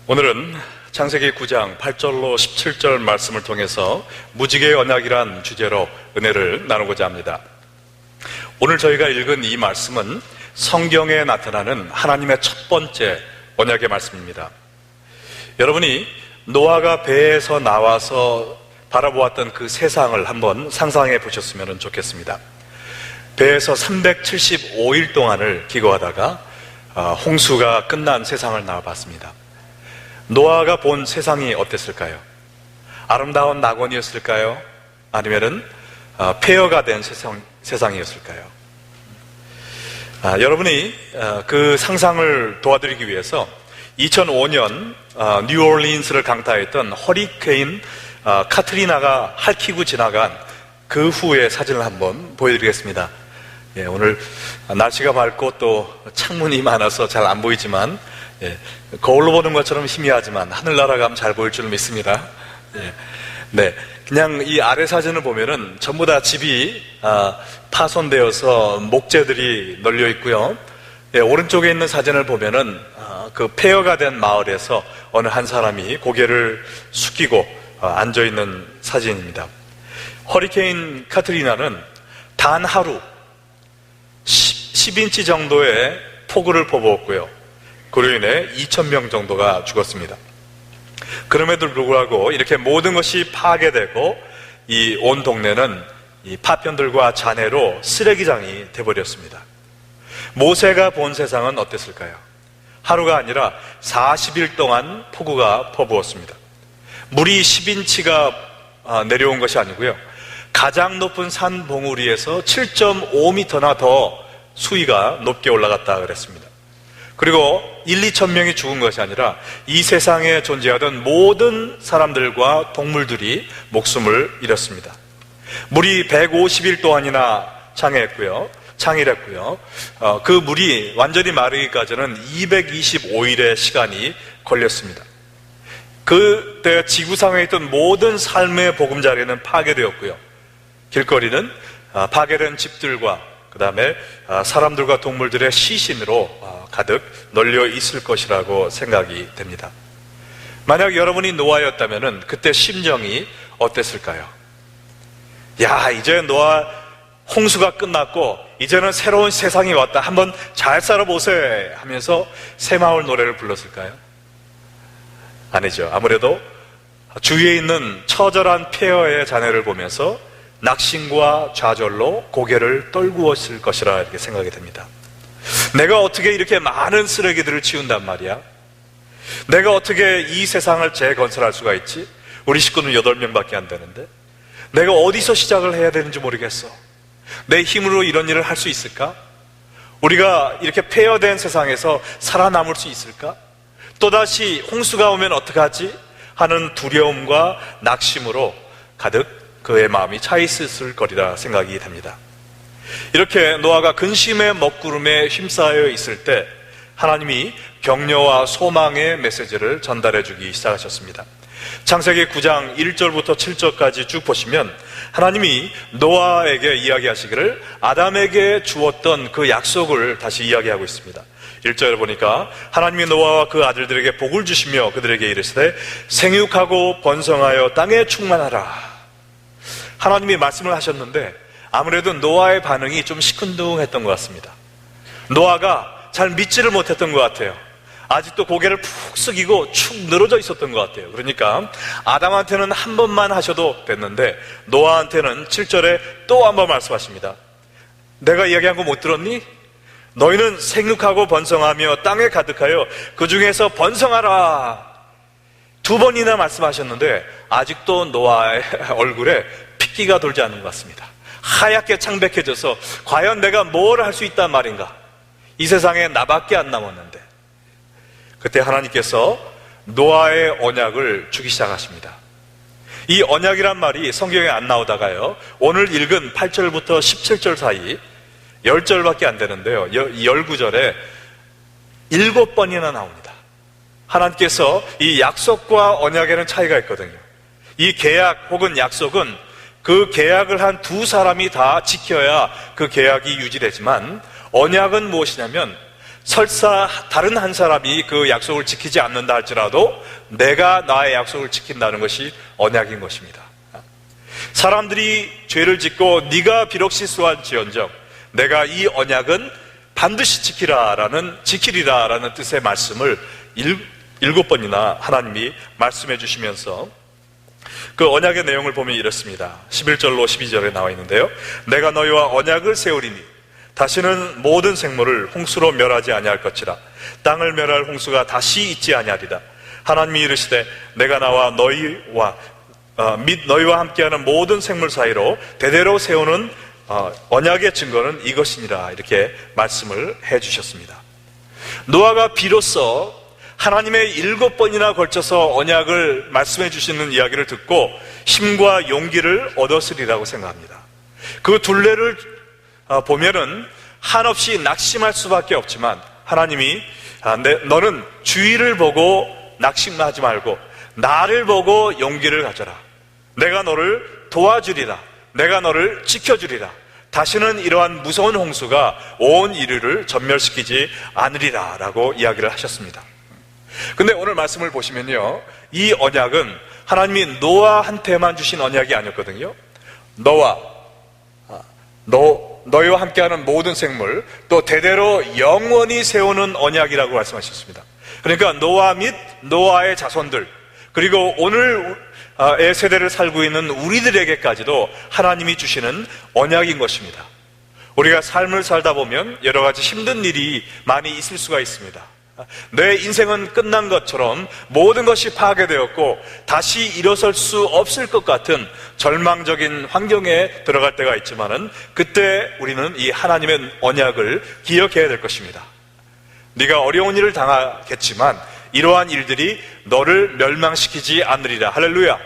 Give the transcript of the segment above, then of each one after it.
오늘은 창세기 9장 8절로 17절 말씀을 통해서 무지개의 언약이란 주제로 은혜를 나누고자 합니다. 오늘 저희가 읽은 이 말씀은 성경에 나타나는 하나님의 첫 번째 언약의 말씀입니다. 여러분이 노아가 배에서 나와서 바라보았던 그 세상을 한번 상상해 보셨으면 좋겠습니다. 배에서 375일 동안을 기거하다가 홍수가 끝난 세상을 나와봤습니다. 노아가 본 세상이 어땠을까요? 아름다운 낙원이었을까요? 아니면은 폐허가 된 세상이었을까요? 여러분이 그 상상을 도와드리기 위해서 2005년 뉴올리언스를 강타했던 허리케인 카트리나가 핥히고 지나간 그 후의 사진을 한번 보여드리겠습니다. 오늘 날씨가 밝고 또 창문이 많아서 잘 안 보이지만 거울로 보는 것처럼 희미하지만 하늘나라 가면 잘 보일 줄 믿습니다. 그냥 이 아래 사진을 보면은 전부 다 집이 파손되어서 목재들이 널려 있고요. 오른쪽에 있는 사진을 보면은 그 폐허가 된 마을에서 어느 한 사람이 고개를 숙이고 앉아 있는 사진입니다. 허리케인 카트리나는 단 하루 10인치 정도의 폭우를 퍼부었고요. 그로 인해 2,000명 정도가 죽었습니다. 그럼에도 불구하고 이렇게 모든 것이 파괴되고 이 온 동네는 이 파편들과 잔해로 쓰레기장이 되어버렸습니다. 모세가 본 세상은 어땠을까요? 하루가 아니라 40일 동안 폭우가 퍼부었습니다. 물이 10인치가 내려온 것이 아니고요, 가장 높은 산 봉우리에서 7.5m나 더 수위가 높게 올라갔다 그랬습니다. 그리고 1-2천 명이 죽은 것이 아니라 이 세상에 존재하던 모든 사람들과 동물들이 목숨을 잃었습니다. 물이 150일 동안이나 창일했고요. 그 물이 완전히 마르기까지는 225일의 시간이 걸렸습니다. 그때 지구상에 있던 모든 삶의 보금자리는 파괴되었고요. 길거리는 파괴된 집들과 그 다음에 사람들과 동물들의 시신으로 가득 널려 있을 것이라고 생각이 됩니다. 만약 여러분이 노아였다면 그때 심정이 어땠을까요? 이제 노아 홍수가 끝났고 이제는 새로운 세상이 왔다, 한번 잘 살아보세 하면서 새마을 노래를 불렀을까요? 아니죠. 아무래도 주위에 있는 처절한 폐허의 잔해를 보면서 낙심과 좌절로 고개를 떨구었을 것이라 이렇게 생각이 됩니다. 내가 어떻게 이렇게 많은 쓰레기들을 치운단 말이야? 내가 어떻게 이 세상을 재건설할 수가 있지? 우리 식구는 8명밖에 안 되는데 내가 어디서 시작을 해야 되는지 모르겠어. 내 힘으로 이런 일을 할 수 있을까? 우리가 이렇게 폐허된 세상에서 살아남을 수 있을까? 또다시 홍수가 오면 어떡하지? 하는 두려움과 낙심으로 가득 그의 마음이 차 있을 거리라 생각이 됩니다. 이렇게 노아가 근심의 먹구름에 휩싸여 있을 때 하나님이 격려와 소망의 메시지를 전달해 주기 시작하셨습니다. 창세기 9장 1절부터 7절까지 쭉 보시면 하나님이 노아에게 이야기하시기를 아담에게 주었던 그 약속을 다시 이야기하고 있습니다. 1절에 보니까 하나님이 노아와 그 아들들에게 복을 주시며 그들에게 이르시되 생육하고 번성하여 땅에 충만하라. 하나님이 말씀을 하셨는데 아무래도 노아의 반응이 좀 시큰둥했던 것 같습니다. 노아가 잘 믿지를 못했던 것 같아요. 아직도 고개를 푹 숙이고 축 늘어져 있었던 것 같아요. 그러니까 아담한테는 한 번만 하셔도 됐는데 노아한테는 7절에 또 한 번 말씀하십니다. 내가 이야기한 거 못 들었니? 너희는 생육하고 번성하며 땅에 가득하여 그 중에서 번성하라. 2번이나 말씀하셨는데 아직도 노아의 얼굴에 핏기가 돌지 않는 것 같습니다. 하얗게 창백해져서 과연 내가 뭘 할 수 있단 말인가? 이 세상에 나밖에 안 남았는데. 그때 하나님께서 노아의 언약을 주기 시작하십니다. 이 언약이란 말이 성경에 안 나오다가요, 오늘 읽은 8절부터 17절 사이 10절밖에 안 되는데요, 19절에 7번이나 나옵니다. 하나님께서 이 약속과 언약에는 차이가 있거든요. 이 계약 혹은 약속은 그 계약을 한 두 사람이 다 지켜야 그 계약이 유지되지만, 언약은 무엇이냐면 설사 다른 한 사람이 그 약속을 지키지 않는다 할지라도 내가 나의 약속을 지킨다는 것이 언약인 것입니다. 사람들이 죄를 짓고 네가 비록 실수할지언정 내가 이 언약은 반드시 지키리라라는 뜻의 말씀을 7번이나 하나님이 말씀해 주시면서 그 언약의 내용을 보면 이렇습니다. 11절로 12절에 나와 있는데요. 내가 너희와 언약을 세우리니 다시는 모든 생물을 홍수로 멸하지 아니할 것이라. 땅을 멸할 홍수가 다시 있지 아니하리라. 하나님이 이르시되 내가 나와 너희와 및 너희와 함께하는 모든 생물 사이로 대대로 세우는 언약의 증거는 이것이니라. 이렇게 말씀을 해 주셨습니다. 노아가 비로소 하나님의 7번이나 걸쳐서 언약을 말씀해 주시는 이야기를 듣고 힘과 용기를 얻었으리라고 생각합니다. 그 둘레를 보면은 한없이 낙심할 수밖에 없지만 하나님이 너는 주위를 보고 낙심하지 말고 나를 보고 용기를 가져라. 내가 너를 도와주리라. 내가 너를 지켜주리라. 다시는 이러한 무서운 홍수가 온 인류를 전멸시키지 않으리라 라고 이야기를 하셨습니다. 근데 오늘 말씀을 보시면요, 이 언약은 하나님이 노아한테만 주신 언약이 아니었거든요. 너희와 함께하는 모든 생물, 또 대대로 영원히 세우는 언약이라고 말씀하셨습니다. 그러니까 노아 및 노아의 자손들, 그리고 오늘의 세대를 살고 있는 우리들에게까지도 하나님이 주시는 언약인 것입니다. 우리가 삶을 살다 보면 여러 가지 힘든 일이 많이 있을 수가 있습니다. 내 인생은 끝난 것처럼 모든 것이 파괴되었고 다시 일어설 수 없을 것 같은 절망적인 환경에 들어갈 때가 있지만은 그때 우리는 이 하나님의 언약을 기억해야 될 것입니다. 네가 어려운 일을 당하겠지만 이러한 일들이 너를 멸망시키지 않으리라. 할렐루야.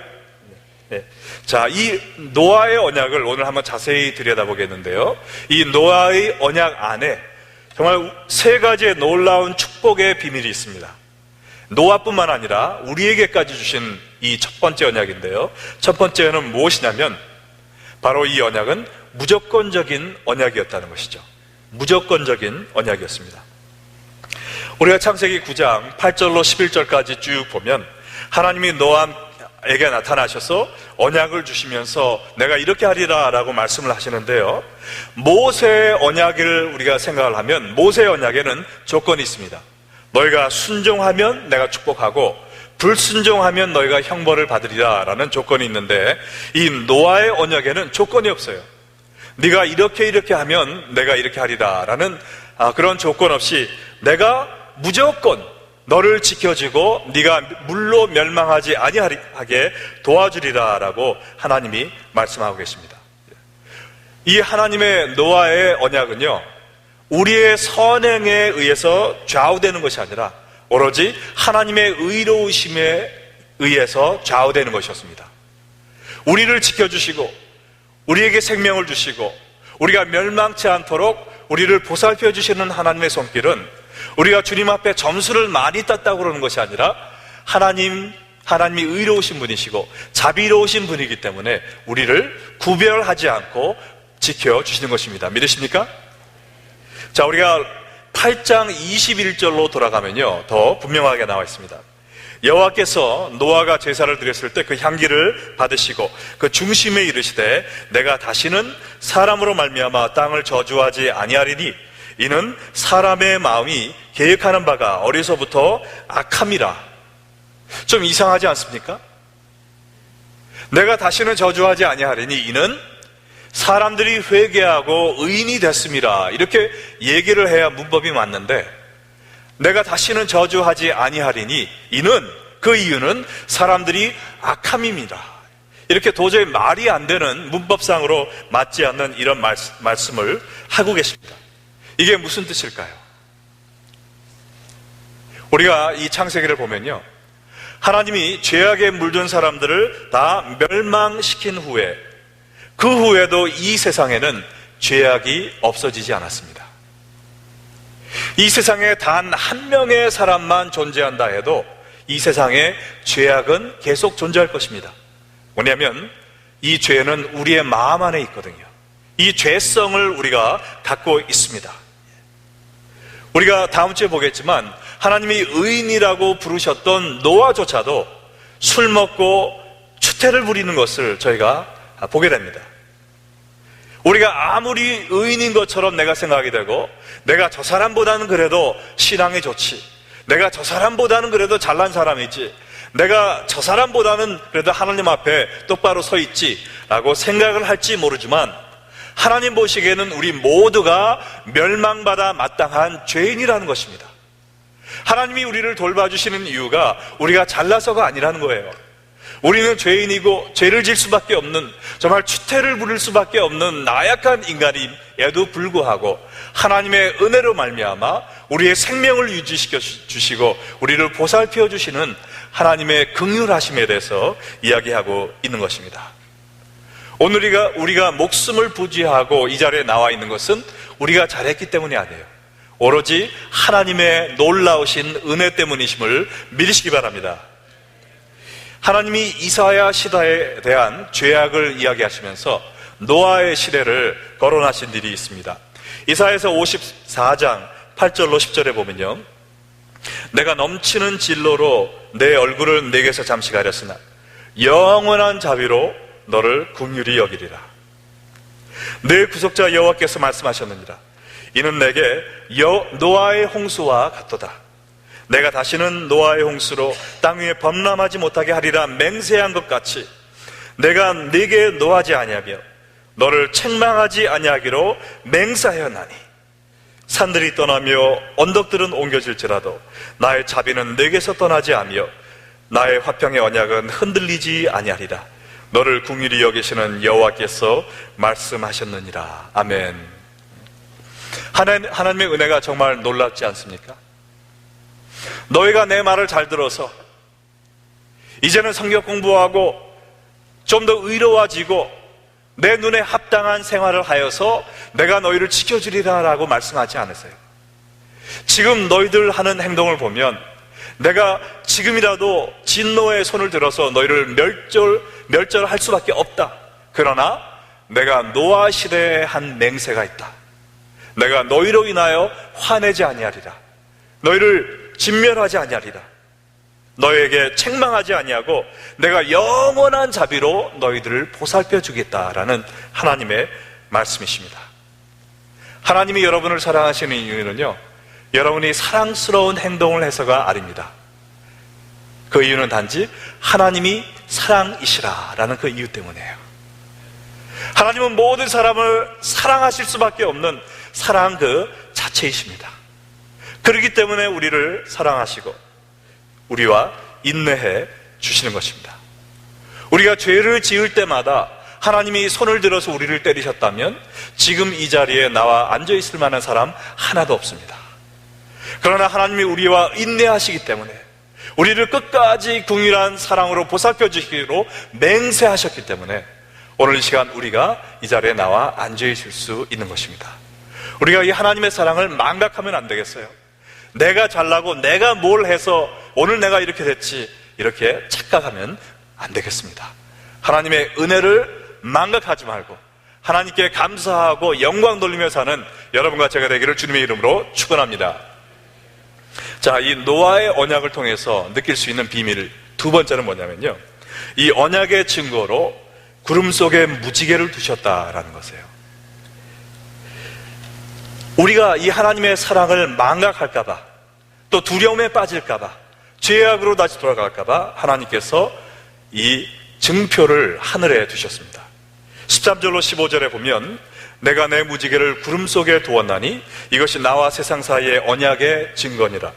네. 자, 이 노아의 언약을 오늘 한번 자세히 들여다보겠는데요, 이 노아의 언약 안에 정말 3가지의 놀라운 축복의 비밀이 있습니다. 노아뿐만 아니라 우리에게까지 주신 이 첫 번째 언약인데요, 첫 번째는 무엇이냐면 바로 이 언약은 무조건적인 언약이었다는 것이죠. 무조건적인 언약이었습니다. 우리가 창세기 9장 8절로 11절까지 쭉 보면 하나님이 노아에게 나타나셔서 언약을 주시면서 내가 이렇게 하리라 라고 말씀을 하시는데요, 모세의 언약을 우리가 생각을 하면 모세의 언약에는 조건이 있습니다. 너희가 순종하면 내가 축복하고 불순종하면 너희가 형벌을 받으리라 라는 조건이 있는데, 이 노아의 언약에는 조건이 없어요. 네가 이렇게 하면 내가 이렇게 하리라 라는 그런 조건 없이 내가 무조건 너를 지켜주고 네가 물로 멸망하지 아니하게 도와주리라 라고 하나님이 말씀하고 계십니다. 이 하나님의 노아의 언약은요, 우리의 선행에 의해서 좌우되는 것이 아니라 오로지 하나님의 의로우심에 의해서 좌우되는 것이었습니다. 우리를 지켜주시고 우리에게 생명을 주시고 우리가 멸망치 않도록 우리를 보살펴 주시는 하나님의 손길은 우리가 주님 앞에 점수를 많이 땄다고 그러는 것이 아니라 하나님이 의로우신 분이시고 자비로우신 분이기 때문에 우리를 구별하지 않고 지켜주시는 것입니다. 믿으십니까? 자, 우리가 8장 21절로 돌아가면요, 더 분명하게 나와 있습니다. 여호와께서 노아가 제사를 드렸을 때 그 향기를 받으시고 그 중심에 이르시되 내가 다시는 사람으로 말미암아 땅을 저주하지 아니하리니 이는 사람의 마음이 계획하는 바가 어려서부터 악함이라. 좀 이상하지 않습니까? 내가 다시는 저주하지 아니하리니 이는 사람들이 회개하고 의인이 됐음이라. 이렇게 얘기를 해야 문법이 맞는데, 내가 다시는 저주하지 아니하리니 이는, 그 이유는 사람들이 악함입니다. 이렇게 도저히 말이 안 되는, 문법상으로 맞지 않는 이런 말씀을 하고 계십니다. 이게 무슨 뜻일까요? 우리가 이 창세기를 보면요, 하나님이 죄악에 물든 사람들을 다 멸망시킨 후에, 그 후에도 이 세상에는 죄악이 없어지지 않았습니다. 이 세상에 단 한 명의 사람만 존재한다 해도 이 세상에 죄악은 계속 존재할 것입니다. 뭐냐면 이 죄는 우리의 마음 안에 있거든요. 이 죄성을 우리가 갖고 있습니다. 우리가 다음 주에 보겠지만 하나님이 의인이라고 부르셨던 노아조차도 술 먹고 추태를 부리는 것을 저희가 보게 됩니다. 우리가 아무리 의인인 것처럼 내가 생각이 되고, 내가 저 사람보다는 그래도 신앙이 좋지, 내가 저 사람보다는 그래도 잘난 사람이지, 내가 저 사람보다는 그래도 하나님 앞에 똑바로 서 있지 라고 생각을 할지 모르지만, 하나님 보시기에는 우리 모두가 멸망받아 마땅한 죄인이라는 것입니다. 하나님이 우리를 돌봐주시는 이유가 우리가 잘나서가 아니라는 거예요. 우리는 죄인이고 죄를 질 수밖에 없는, 정말 추태를 부릴 수밖에 없는 나약한 인간임에도 불구하고 하나님의 은혜로 말미암아 우리의 생명을 유지시켜 주시고 우리를 보살펴 주시는 하나님의 긍휼하심에 대해서 이야기하고 있는 것입니다. 오늘 우리가 목숨을 부지하고 이 자리에 나와 있는 것은 우리가 잘했기 때문이 아니에요. 오로지 하나님의 놀라우신 은혜 때문이심을 믿으시기 바랍니다. 하나님이 이사야 시대에 대한 죄악을 이야기하시면서 노아의 시대를 거론하신 일이 있습니다. 이사야서 54장 8절로 10절에 보면요, 내가 넘치는 진로로 내 얼굴을 내게서 잠시 가렸으나 영원한 자비로 너를 긍휼히 여기리라. 내 구속자 여호와께서 말씀하셨느니라. 이는 내게 노아의 홍수와 같도다. 내가 다시는 노아의 홍수로 땅 위에 범람하지 못하게 하리라 맹세한 것 같이 내가 네게 노하지 아니하며 너를 책망하지 아니하기로 맹세하였나니, 산들이 떠나며 언덕들은 옮겨질지라도 나의 자비는 네게서 떠나지 아니하며 나의 화평의 언약은 흔들리지 아니하리라. 너를 긍휼히 여기시는 여호와께서 말씀하셨느니라. 아멘. 하나님의 은혜가 정말 놀랍지 않습니까? 너희가 내 말을 잘 들어서 이제는 성경 공부하고 좀 더 의로워지고 내 눈에 합당한 생활을 하여서 내가 너희를 지켜주리라 라고 말씀하지 않으세요. 지금 너희들 하는 행동을 보면 내가 지금이라도 진노의 손을 들어서 너희를 멸절할 수밖에 없다. 그러나 내가 노아 시대에 한 맹세가 있다. 내가 너희로 인하여 화내지 아니하리라. 너희를 진멸하지 아니하리라. 너희에게 책망하지 아니하고 내가 영원한 자비로 너희들을 보살펴 주겠다라는 하나님의 말씀이십니다. 하나님이 여러분을 사랑하시는 이유는요, 여러분이 사랑스러운 행동을 해서가 아닙니다. 그 이유는 단지 하나님이 사랑이시라라는 그 이유 때문이에요. 하나님은 모든 사람을 사랑하실 수밖에 없는 사랑 그 자체이십니다. 그렇기 때문에 우리를 사랑하시고 우리와 인내해 주시는 것입니다. 우리가 죄를 지을 때마다 하나님이 손을 들어서 우리를 때리셨다면 지금 이 자리에 나와 앉아 있을 만한 사람 하나도 없습니다. 그러나 하나님이 우리와 인내하시기 때문에 우리를 끝까지 긍휼한 사랑으로 보살펴 주시기로 맹세하셨기 때문에 오늘 이 시간 우리가 이 자리에 나와 앉아 있을 수 있는 것입니다. 우리가 이 하나님의 사랑을 망각하면 안 되겠어요. 내가 잘나고 내가 뭘 해서 오늘 내가 이렇게 됐지, 이렇게 착각하면 안 되겠습니다. 하나님의 은혜를 망각하지 말고 하나님께 감사하고 영광 돌리며 사는 여러분과 제가 되기를 주님의 이름으로 축원합니다. 자, 이 노아의 언약을 통해서 느낄 수 있는 비밀 두 번째는 뭐냐면요, 이 언약의 증거로 구름 속에 무지개를 두셨다라는 것이에요. 우리가 이 하나님의 사랑을 망각할까봐, 또 두려움에 빠질까봐, 죄악으로 다시 돌아갈까봐 하나님께서 이 증표를 하늘에 두셨습니다. 13절로 15절에 보면 내가 내 무지개를 구름 속에 두었나니 이것이 나와 세상 사이의 언약의 증거니라.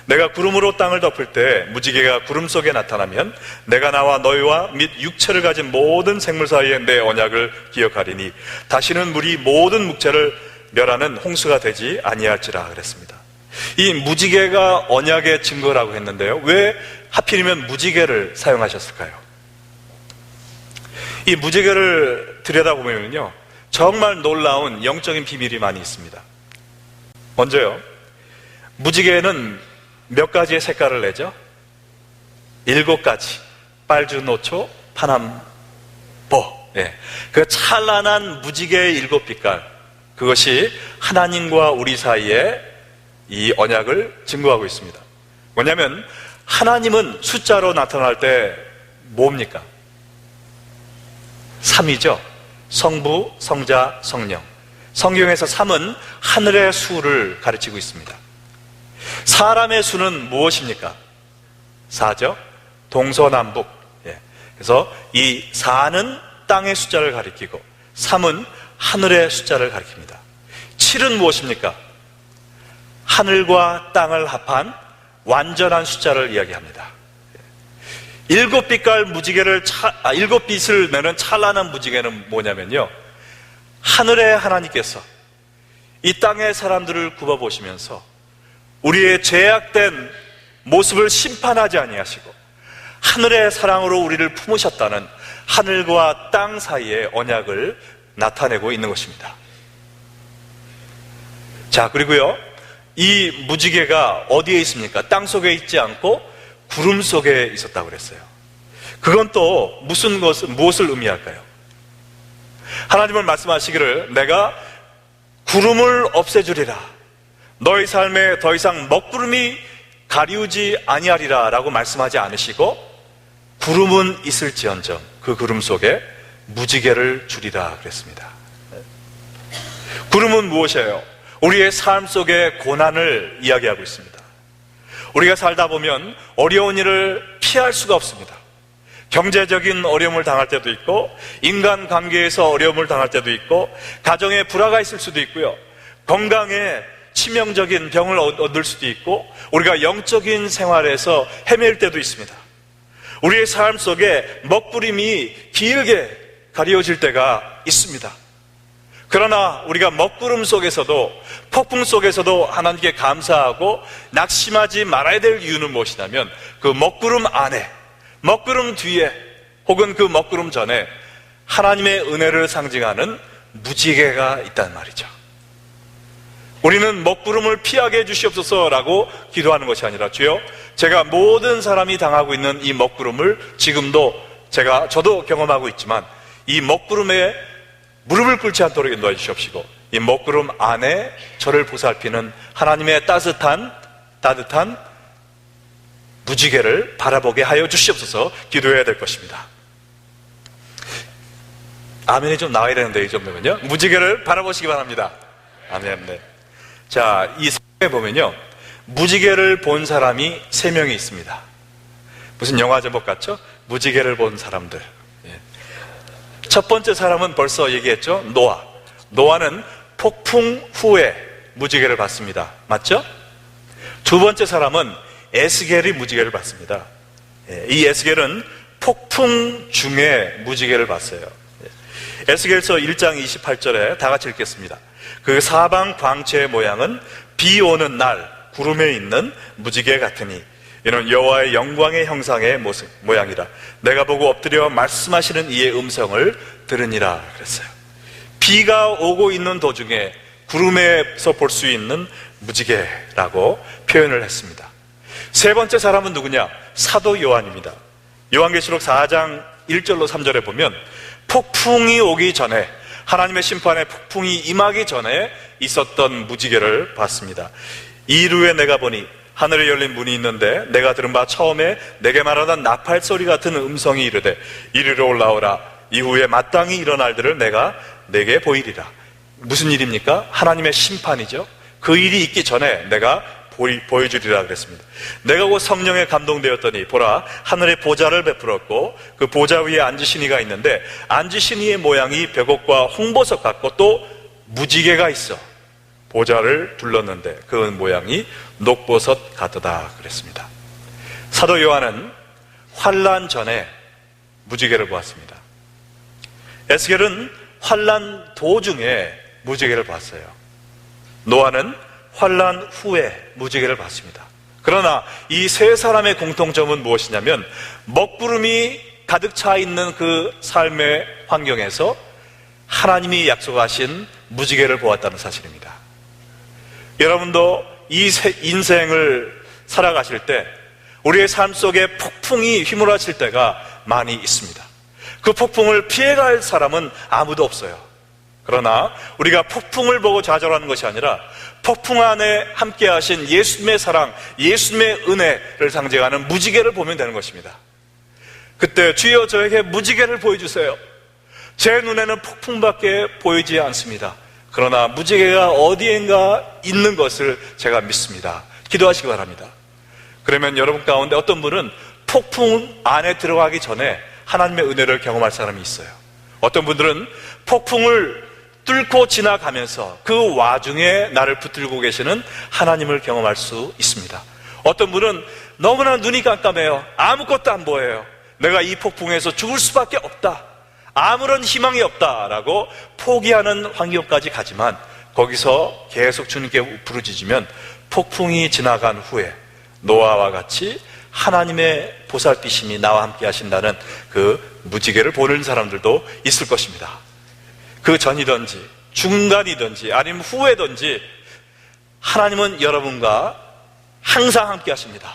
내가 구름으로 땅을 덮을 때 무지개가 구름 속에 나타나면 내가 나와 너희와 및 육체를 가진 모든 생물 사이에 내 언약을 기억하리니 다시는 물이 모든 묵체를 멸하는 홍수가 되지 아니할지라 그랬습니다. 이 무지개가 언약의 증거라고 했는데요, 왜 하필이면 무지개를 사용하셨을까요? 이 무지개를 들여다보면요, 정말 놀라운 영적인 비밀이 많이 있습니다. 먼저요, 무지개는 몇 가지의 색깔을 내죠? 7가지. 빨주, 노초, 파남보. 그 찬란한 무지개의 7빛깔, 그것이 하나님과 우리 사이의 이 언약을 증거하고 있습니다. 뭐냐면 하나님은 숫자로 나타날 때 뭡니까? 3이죠. 성부, 성자, 성령. 성경에서 3은 하늘의 수를 가르치고 있습니다. 사람의 수는 무엇입니까? 4죠. 동서남북. 그래서 이 4는 땅의 숫자를 가리키고 3은 하늘의 숫자를 가리킵니다. 7은 무엇입니까? 하늘과 땅을 합한 완전한 숫자를 이야기합니다. 7빛깔 무지개를 7빛을 내는 찬란한 무지개는 뭐냐면요, 하늘의 하나님께서 이 땅의 사람들을 굽어보시면서 우리의 죄악된 모습을 심판하지 아니하시고 하늘의 사랑으로 우리를 품으셨다는 하늘과 땅 사이의 언약을 나타내고 있는 것입니다. 자, 그리고요, 이 무지개가 어디에 있습니까? 땅 속에 있지 않고 구름 속에 있었다고 그랬어요. 그건 또 무엇을 의미할까요? 하나님은 말씀하시기를 내가 구름을 없애주리라, 너희 삶에 더 이상 먹구름이 가리우지 아니하리라 라고 말씀하지 않으시고 구름은 있을지언정 그 구름 속에 무지개를 주리라 그랬습니다. 구름은 무엇이에요? 우리의 삶 속의 고난을 이야기하고 있습니다. 우리가 살다 보면 어려운 일을 피할 수가 없습니다. 경제적인 어려움을 당할 때도 있고, 인간관계에서 어려움을 당할 때도 있고, 가정에 불화가 있을 수도 있고요, 건강에 치명적인 병을 얻을 수도 있고, 우리가 영적인 생활에서 헤맬 때도 있습니다. 우리의 삶 속에 먹구름이 길게 가려질 때가 있습니다. 그러나 우리가 먹구름 속에서도, 폭풍 속에서도 하나님께 감사하고 낙심하지 말아야 될 이유는 무엇이냐면, 그 먹구름 안에, 먹구름 뒤에, 혹은 그 먹구름 전에 하나님의 은혜를 상징하는 무지개가 있단 말이죠. 우리는 먹구름을 피하게 해주시옵소서라고 기도하는 것이 아니라, 주여, 제가 모든 사람이 당하고 있는 이 먹구름을 지금도 저도 경험하고 있지만 이 먹구름에 무릎을 꿇지 않도록 인도해 주시옵시고, 이 먹구름 안에 저를 보살피는 하나님의 따뜻한 무지개를 바라보게 하여 주시옵소서 기도해야 될 것입니다. 아멘이 좀 나와야 되는데, 이 정도면요. 무지개를 바라보시기 바랍니다. 아멘. 네. 자, 이 성경에 보면요, 무지개를 본 사람이 3명이 있습니다. 무슨 영화 제목 같죠? 무지개를 본 사람들. 첫 번째 사람은 벌써 얘기했죠. 노아는 폭풍 후에 무지개를 봤습니다. 맞죠? 두 번째 사람은 에스겔이 무지개를 봤습니다. 이 에스겔은 폭풍 중에 무지개를 봤어요. 에스겔서 1장 28절에 다 같이 읽겠습니다. 그 사방 광채의 모양은 비 오는 날 구름에 있는 무지개 같으니 이는 여호와의 영광의 형상의 모양이라. 내가 보고 엎드려 말씀하시는 이의 음성을 들으니라 그랬어요. 비가 오고 있는 도중에 구름에서 볼 수 있는 무지개라고 표현을 했습니다. 세 번째 사람은 누구냐? 사도 요한입니다. 요한계시록 4장 1절로 3절에 보면 폭풍이 오기 전에, 하나님의 심판의 폭풍이 임하기 전에 있었던 무지개를 봤습니다. 이루에 내가 보니 하늘에 열린 문이 있는데 내가 들은 바 처음에 내게 말하던 나팔 소리 같은 음성이 이르되 이리로 올라오라. 이후에 마땅히 일어날 일을 내가 내게 보이리라. 무슨 일입니까? 하나님의 심판이죠. 그 일이 있기 전에 내가 보여주리라 그랬습니다. 내가 곧 성령에 감동되었더니 보라, 하늘에 보좌를 베풀었고 그 보좌 위에 앉으신 이가 있는데 앉으신 이의 모양이 벽옥과 홍보석 같고 또 무지개가 있어 보좌를 둘렀는데 그 모양이 녹보석 같더다 그랬습니다. 사도 요한은 환난 전에 무지개를 보았습니다. 에스겔은 환난 도중에 무지개를 봤어요. 노아는 환난 후에 무지개를 봤습니다. 그러나 이 세 사람의 공통점은 무엇이냐면 먹구름이 가득 차 있는 그 삶의 환경에서 하나님이 약속하신 무지개를 보았다는 사실입니다. 여러분도 이 인생을 살아가실 때 우리의 삶 속에 폭풍이 휘몰아칠 때가 많이 있습니다. 그 폭풍을 피해갈 사람은 아무도 없어요. 그러나 우리가 폭풍을 보고 좌절하는 것이 아니라 폭풍 안에 함께 하신 예수님의 사랑, 예수님의 은혜를 상징하는 무지개를 보면 되는 것입니다. 그때 주여 저에게 무지개를 보여주세요. 제 눈에는 폭풍밖에 보이지 않습니다. 그러나 무지개가 어디엔가 있는 것을 제가 믿습니다. 기도하시기 바랍니다. 그러면 여러분 가운데 어떤 분은 폭풍 안에 들어가기 전에 하나님의 은혜를 경험할 사람이 있어요. 어떤 분들은 폭풍을 뚫고 지나가면서 그 와중에 나를 붙들고 계시는 하나님을 경험할 수 있습니다. 어떤 분은 너무나 눈이 깜깜해요. 아무것도 안 보여요. 내가 이 폭풍에서 죽을 수밖에 없다, 아무런 희망이 없다라고 포기하는 환경까지 가지만 거기서 계속 주님께 부르짖으면 폭풍이 지나간 후에 노아와 같이 하나님의 보살피심이 나와 함께 하신다는 그 무지개를 보는 사람들도 있을 것입니다. 그 전이든지 중간이든지 아니면 후에든지 하나님은 여러분과 항상 함께 하십니다.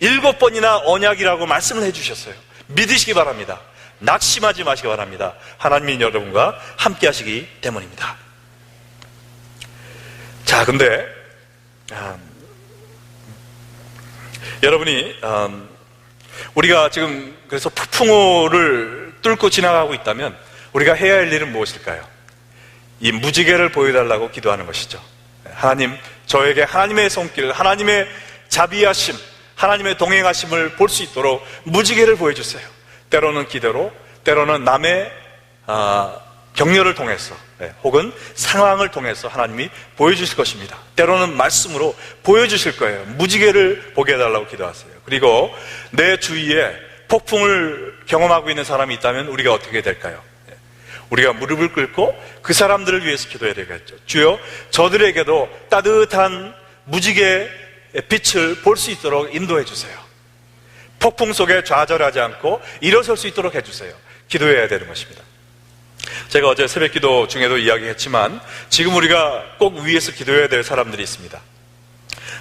7번이나 언약이라고 말씀을 해주셨어요. 믿으시기 바랍니다. 낙심하지 마시기 바랍니다. 하나님이 여러분과 함께 하시기 때문입니다. 자, 근데 여러분이 우리가 지금 그래서 폭풍우를 뚫고 지나가고 있다면 우리가 해야 할 일은 무엇일까요? 이 무지개를 보여달라고 기도하는 것이죠. 하나님, 저에게 하나님의 손길, 하나님의 자비하심, 하나님의 동행하심을 볼 수 있도록 무지개를 보여주세요. 때로는 기도로, 때로는 남의 격려를 통해서, 혹은 상황을 통해서 하나님이 보여주실 것입니다. 때로는 말씀으로 보여주실 거예요. 무지개를 보게 해달라고 기도하세요. 그리고 내 주위에 폭풍을 경험하고 있는 사람이 있다면 우리가 어떻게 될까요? 우리가 무릎을 꿇고 그 사람들을 위해서 기도해야 되겠죠. 주여, 저들에게도 따뜻한 무지개의 빛을 볼 수 있도록 인도해 주세요. 폭풍 속에 좌절하지 않고 일어설 수 있도록 해주세요. 기도해야 되는 것입니다. 제가 어제 새벽 기도 중에도 이야기했지만 지금 우리가 꼭 위에서 기도해야 될 사람들이 있습니다.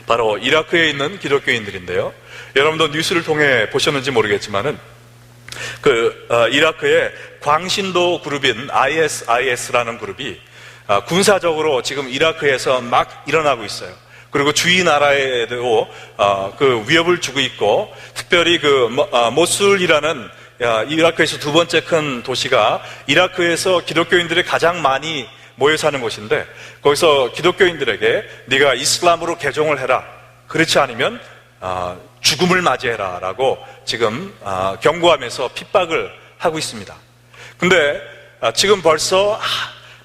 바로 이라크에 있는 기독교인들인데요. 여러분도 뉴스를 통해 보셨는지 모르겠지만은 이라크의 광신도 그룹인 ISIS라는 그룹이 군사적으로 지금 이라크에서 막 일어나고 있어요. 그리고 주위 나라에도 그 위협을 주고 있고, 특별히 모술이라는 이라크에서 두 번째 큰 도시가 이라크에서 기독교인들이 가장 많이 모여 사는 곳인데, 거기서 기독교인들에게 네가 이슬람으로 개종을 해라, 그렇지 않으면 죽음을 맞이해라 라고 지금 경고하면서 핍박을 하고 있습니다. 근데 지금 벌써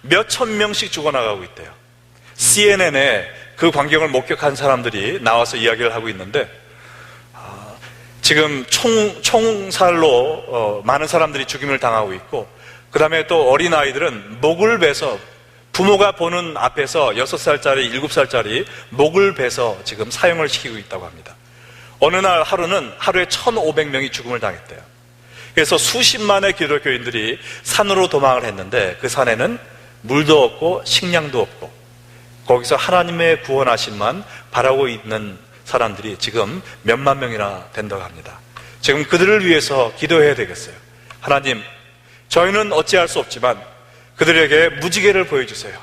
몇천 명씩 죽어나가고 있대요. CNN에 그 광경을 목격한 사람들이 나와서 이야기를 하고 있는데, 지금 총살로 많은 사람들이 죽임을 당하고 있고, 그 다음에 또 어린아이들은 목을 베서, 부모가 보는 앞에서 6살짜리, 7살짜리 목을 베서 지금 사형을 시키고 있다고 합니다. 어느 날 하루는 하루에 1,500명이 죽음을 당했대요. 그래서 수십만의 기독교인들이 산으로 도망을 했는데 그 산에는 물도 없고 식량도 없고, 거기서 하나님의 구원하심만 바라고 있는 사람들이 지금 몇만 명이나 된다고 합니다. 지금 그들을 위해서 기도해야 되겠어요. 하나님, 저희는 어찌할 수 없지만 그들에게 무지개를 보여주세요.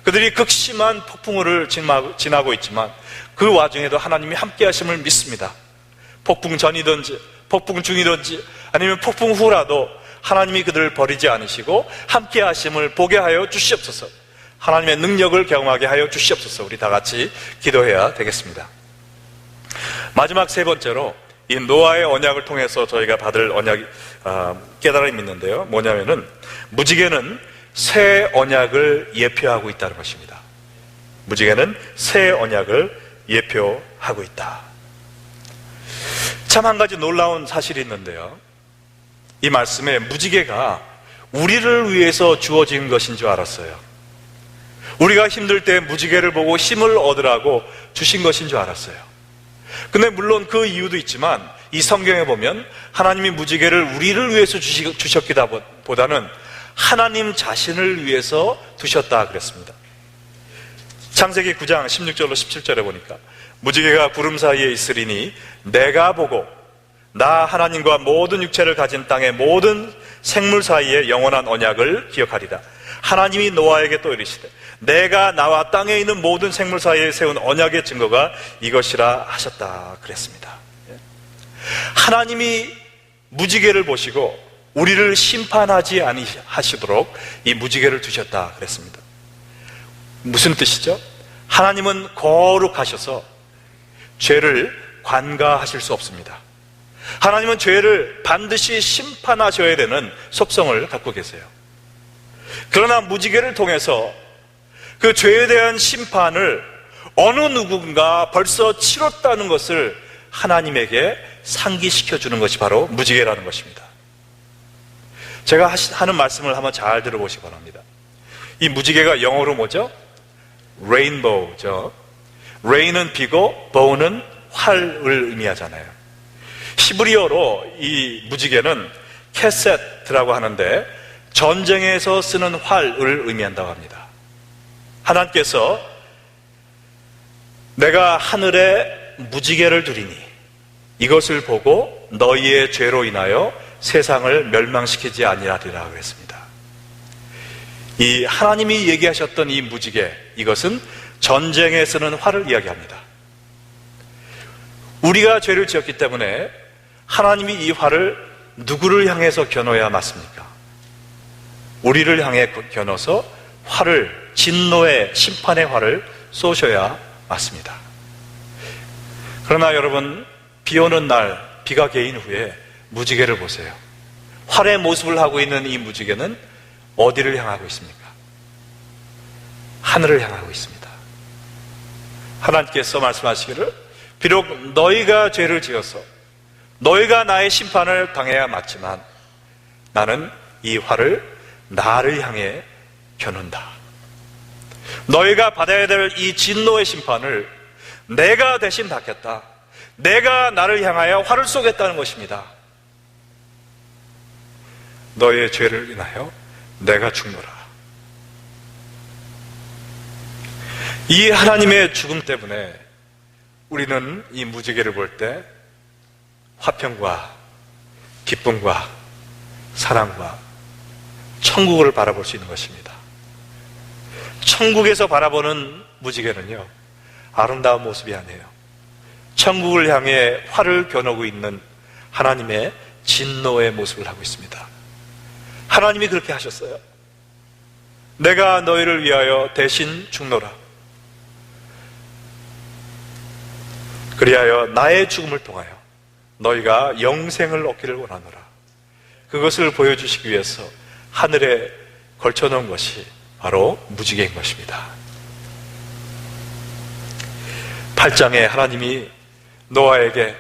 그들이 극심한 폭풍우를 지나고 있지만 그 와중에도 하나님이 함께 하심을 믿습니다. 폭풍 전이든지 폭풍 중이든지 아니면 폭풍 후라도 하나님이 그들을 버리지 않으시고 함께 하심을 보게 하여 주시옵소서. 하나님의 능력을 경험하게 하여 주시옵소서. 우리 다 같이 기도해야 되겠습니다. 마지막 세 번째로 이 노아의 언약을 통해서 저희가 받을 깨달음이 있는데요. 뭐냐면은 무지개는 새 언약을 예표하고 있다는 것입니다. 무지개는 새 언약을 예표하고 있다. 참 한 가지 놀라운 사실이 있는데요. 이 말씀에 무지개가 우리를 위해서 주어진 것인 줄 알았어요. 우리가 힘들 때 무지개를 보고 힘을 얻으라고 주신 것인 줄 알았어요. 근데 물론 그 이유도 있지만 이 성경에 보면 하나님이 무지개를 우리를 위해서 주셨기보다는 하나님 자신을 위해서 두셨다 그랬습니다. 창세기 9장 16절로 17절에 보니까 무지개가 구름 사이에 있으리니 내가 보고 나 하나님과 모든 육체를 가진 땅의 모든 생물 사이에 영원한 언약을 기억하리라. 하나님이 노아에게 또 이르시되 내가 나와 땅에 있는 모든 생물 사이에 세운 언약의 증거가 이것이라 하셨다 그랬습니다. 하나님이 무지개를 보시고 우리를 심판하지 아니하시도록 이 무지개를 두셨다 그랬습니다. 무슨 뜻이죠? 하나님은 거룩하셔서 죄를 관가하실 수 없습니다. 하나님은 죄를 반드시 심판하셔야 되는 속성을 갖고 계세요. 그러나 무지개를 통해서 그 죄에 대한 심판을 어느 누군가 벌써 치렀다는 것을 하나님에게 상기시켜주는 것이 바로 무지개라는 것입니다. 제가 하는 말씀을 한번 잘 들어보시기 바랍니다. 이 무지개가 영어로 뭐죠? 레인보우죠. 레인은 비고 bow는 활을 의미하잖아요. 히브리어로 이 무지개는 캐세트라고 하는데 전쟁에서 쓰는 활을 의미한다고 합니다. 하나님께서 내가 하늘에 무지개를 두리니 이것을 보고 너희의 죄로 인하여 세상을 멸망시키지 아니하리라 그랬습니다. 이 하나님이 얘기하셨던 이 무지개, 이것은 전쟁에 쓰는 활을 이야기합니다. 우리가 죄를 지었기 때문에 하나님이 이 활을 누구를 향해서 겨눠야 맞습니까? 우리를 향해 겨눠서 활을, 진노의 심판의 활을 쏘셔야 맞습니다. 그러나 여러분, 비 오는 날 비가 개인 후에 무지개를 보세요. 활의 모습을 하고 있는 이 무지개는 어디를 향하고 있습니까? 하늘을 향하고 있습니다. 하나님께서 말씀하시기를 비록 너희가 죄를 지어서 너희가 나의 심판을 당해야 맞지만 나는 이 활을 나를 향해 겨눈다. 너희가 받아야 될 이 진노의 심판을 내가 대신 받겠다. 내가 나를 향하여 활을 쏘겠다는 것입니다. 너의 죄를 인하여 내가 죽노라. 이 하나님의 죽음 때문에 우리는 이 무지개를 볼 때 화평과 기쁨과 사랑과 천국을 바라볼 수 있는 것입니다. 천국에서 바라보는 무지개는요, 아름다운 모습이 아니에요. 천국을 향해 활을 겨누고 있는 하나님의 진노의 모습을 하고 있습니다. 하나님이 그렇게 하셨어요. 내가 너희를 위하여 대신 죽노라. 그리하여 나의 죽음을 통하여 너희가 영생을 얻기를 원하노라. 그것을 보여주시기 위해서 하늘에 걸쳐놓은 것이 바로 무지개인 것입니다. 8장에 하나님이 노아에게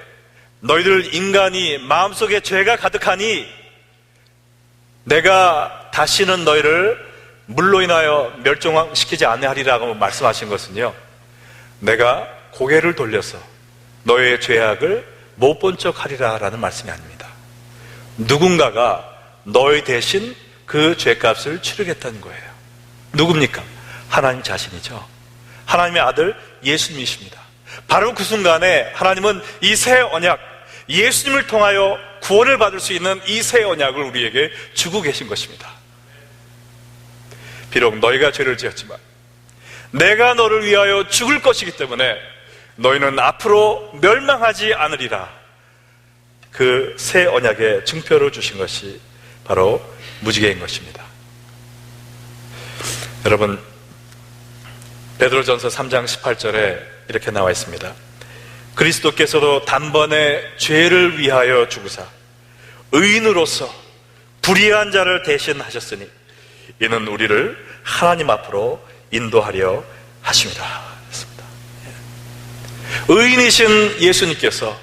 너희들 인간이 마음속에 죄가 가득하니 내가 다시는 너희를 물로 인하여 멸종시키지 아니하리라고 말씀하신 것은요, 내가 고개를 돌려서 너희의 죄악을 못 본 척 하리라 라는 말씀이 아닙니다. 누군가가 너희 대신 그 죄값을 치르겠다는 거예요. 누굽니까? 하나님 자신이죠. 하나님의 아들 예수님이십니다. 바로 그 순간에 하나님은 이 새 언약, 예수님을 통하여 구원을 받을 수 있는 이 새 언약을 우리에게 주고 계신 것입니다. 비록 너희가 죄를 지었지만 내가 너를 위하여 죽을 것이기 때문에 너희는 앞으로 멸망하지 않으리라. 그 새 언약의 증표로 주신 것이 바로 무지개인 것입니다. 여러분, 베드로전서 3장 18절에 이렇게 나와 있습니다. 그리스도께서도 단번에 죄를 위하여 죽으사 의인으로서 불의한 자를 대신하셨으니 이는 우리를 하나님 앞으로 인도하려 하심이라. 의인이신 예수님께서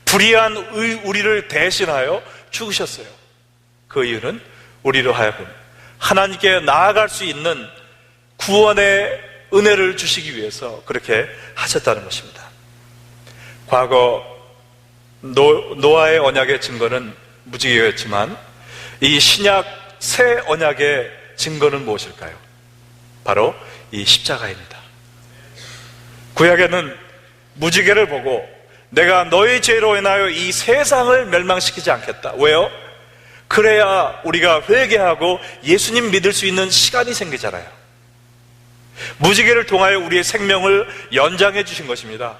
불의한 우리를 대신하여 죽으셨어요. 그 이유는 우리로 하여금 하나님께 나아갈 수 있는 구원의 은혜를 주시기 위해서 그렇게 하셨다는 것입니다. 과거 노아의 언약의 증거는 무지개였지만 이 신약 새 언약의 증거는 무엇일까요? 바로 이 십자가입니다. 구약에는 무지개를 보고 내가 너의 죄로 인하여 이 세상을 멸망시키지 않겠다. 왜요? 그래야 우리가 회개하고 예수님 믿을 수 있는 시간이 생기잖아요. 무지개를 통하여 우리의 생명을 연장해 주신 것입니다.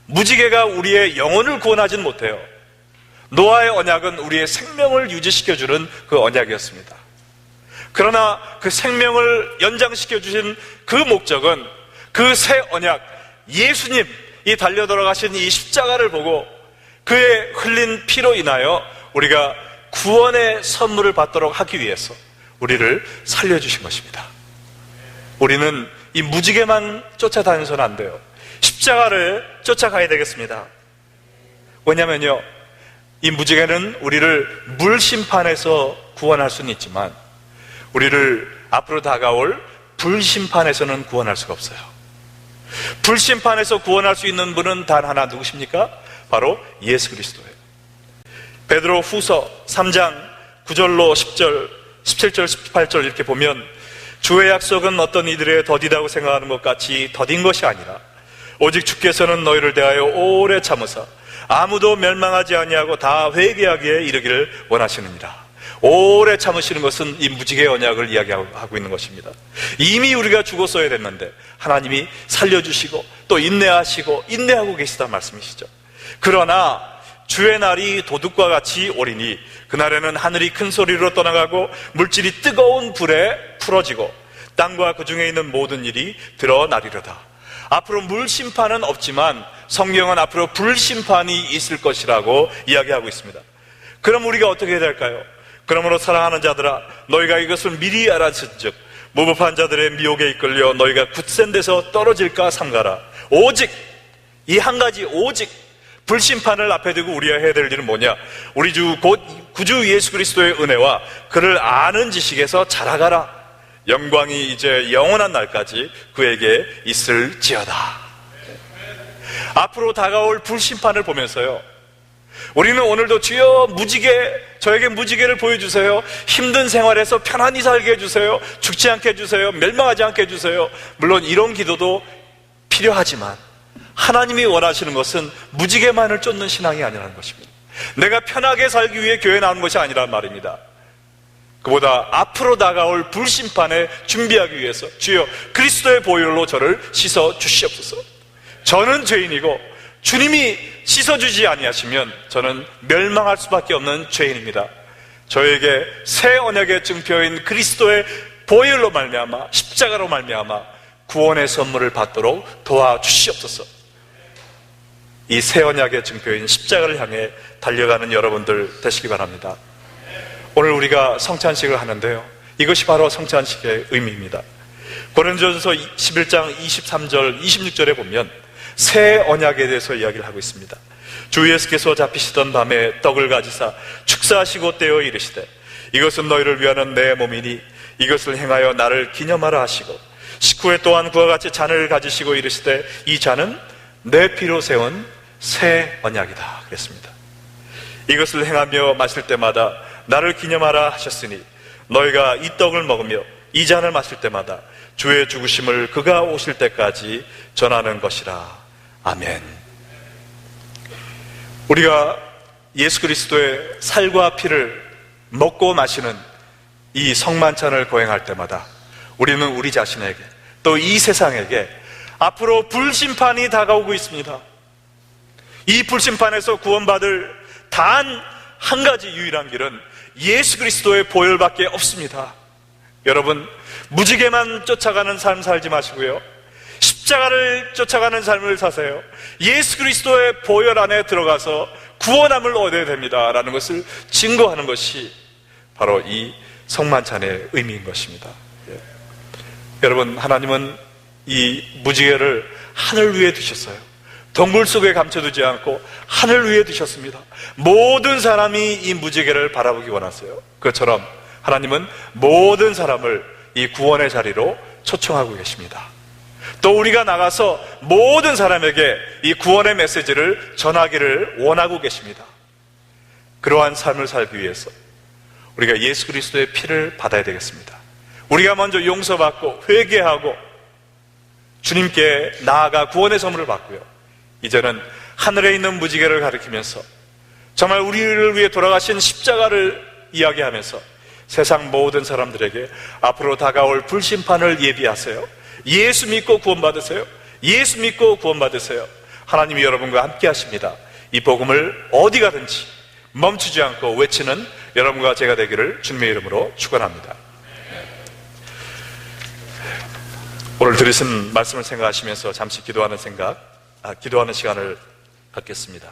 무지개가 우리의 영혼을 구원하지는 못해요. 노아의 언약은 우리의 생명을 유지시켜주는 그 언약이었습니다. 그러나 그 생명을 연장시켜 주신 그 목적은 그 새 언약, 예수님, 이 달려 돌아가신 이 십자가를 보고 그의 흘린 피로 인하여 우리가 구원의 선물을 받도록 하기 위해서 우리를 살려주신 것입니다. 우리는 이 무지개만 쫓아다녀서는 안 돼요. 십자가를 쫓아가야 되겠습니다. 왜냐면요, 이 무지개는 우리를 물심판에서 구원할 수는 있지만 우리를 앞으로 다가올 불심판에서는 구원할 수가 없어요. 불심판에서 구원할 수 있는 분은 단 하나, 누구십니까? 바로 예수 그리스도예요. 베드로 후서 3장 9절로 10절, 17절, 18절 이렇게 보면 주의 약속은 어떤 이들의 더디다고 생각하는 것 같이 더딘 것이 아니라 오직 주께서는 너희를 대하여 오래 참으사 아무도 멸망하지 아니하고 다 회개하기에 이르기를 원하시느니라. 오래 참으시는 것은 이 무지개 언약을 이야기하고 있는 것입니다. 이미 우리가 죽었어야 됐는데 하나님이 살려주시고 또 인내하시고 인내하고 계시다 말씀이시죠. 그러나 주의 날이 도둑과 같이 오리니 그날에는 하늘이 큰 소리로 떠나가고 물질이 뜨거운 불에 풀어지고 땅과 그 중에 있는 모든 일이 드러나리로다. 앞으로 물심판은 없지만 성경은 앞으로 불심판이 있을 것이라고 이야기하고 있습니다. 그럼 우리가 어떻게 해야 될까요? 그러므로 사랑하는 자들아, 너희가 이것을 미리 알았은즉 무법한 자들의 미혹에 이끌려 너희가 굳센 데서 떨어질까 삼가라. 오직 이 한 가지, 오직 불심판을 앞에 두고 우리가 해야 될 일은 뭐냐? 우리 주 곧 구주 예수 그리스도의 은혜와 그를 아는 지식에서 자라가라. 영광이 이제 영원한 날까지 그에게 있을지어다. 앞으로 다가올 불심판을 보면서요, 우리는 오늘도 주여 저에게 무지개를 보여주세요. 힘든 생활에서 편안히 살게 해주세요. 죽지 않게 해주세요. 멸망하지 않게 해주세요. 물론 이런 기도도 필요하지만 하나님이 원하시는 것은 무지개만을 쫓는 신앙이 아니라는 것입니다. 내가 편하게 살기 위해 교회에 나오는 것이 아니란 말입니다. 그보다 앞으로 다가올 불심판에 준비하기 위해서 주여 그리스도의 보혈로 저를 씻어 주시옵소서. 저는 죄인이고 주님이 씻어주지 아니하시면 저는 멸망할 수밖에 없는 죄인입니다. 저에게 새 언약의 증표인 그리스도의 보혈로 말미암아 십자가로 말미암아 구원의 선물을 받도록 도와주시옵소서. 이 새 언약의 증표인 십자가를 향해 달려가는 여러분들 되시기 바랍니다. 오늘 우리가 성찬식을 하는데요, 이것이 바로 성찬식의 의미입니다. 고린도전서 11장 23절 26절에 보면 새 언약에 대해서 이야기를 하고 있습니다. 주 예수께서 잡히시던 밤에 떡을 가지사 축사하시고 떼어 이르시되 이것은 너희를 위하는 내 몸이니 이것을 행하여 나를 기념하라 하시고 19회 또한 그와 같이 잔을 가지시고 이르시되 이 잔은 내 피로 세운 새 언약이다 그랬습니다. 이것을 행하며 마실 때마다 나를 기념하라 하셨으니 너희가 이 떡을 먹으며 이 잔을 마실 때마다 주의 죽으심을 그가 오실 때까지 전하는 것이라. 아멘. 우리가 예수 그리스도의 살과 피를 먹고 마시는 이 성만찬을 거행할 때마다 우리는 우리 자신에게 또 이 세상에게 앞으로 불심판이 다가오고 있습니다. 이 불심판에서 구원받을 단 한 가지 유일한 길은 예수 그리스도의 보혈밖에 없습니다. 여러분, 무지개만 쫓아가는 삶 살지 마시고요, 십자가를 쫓아가는 삶을 사세요. 예수 그리스도의 보혈 안에 들어가서 구원함을 얻어야 됩니다 라는 것을 증거하는 것이 바로 이 성만찬의 의미인 것입니다. 여러분, 하나님은 이 무지개를 하늘 위에 두셨어요. 동굴 속에 감춰두지 않고 하늘 위에 두셨습니다. 모든 사람이 이 무지개를 바라보기 원하세요. 그것처럼 하나님은 모든 사람을 이 구원의 자리로 초청하고 계십니다. 또 우리가 나가서 모든 사람에게 이 구원의 메시지를 전하기를 원하고 계십니다. 그러한 삶을 살기 위해서 우리가 예수 그리스도의 피를 받아야 되겠습니다. 우리가 먼저 용서받고 회개하고 주님께 나아가 구원의 선물을 받고요, 이제는 하늘에 있는 무지개를 가리키면서 정말 우리를 위해 돌아가신 십자가를 이야기하면서 세상 모든 사람들에게 앞으로 다가올 불심판을 예비하세요. 예수 믿고 구원받으세요. 예수 믿고 구원받으세요. 하나님이 여러분과 함께 하십니다. 이 복음을 어디 가든지 멈추지 않고 외치는 여러분과 제가 되기를 주님의 이름으로 축원합니다. 오늘 들으신 말씀을 생각하시면서 잠시 기도하는 시간을 갖겠습니다.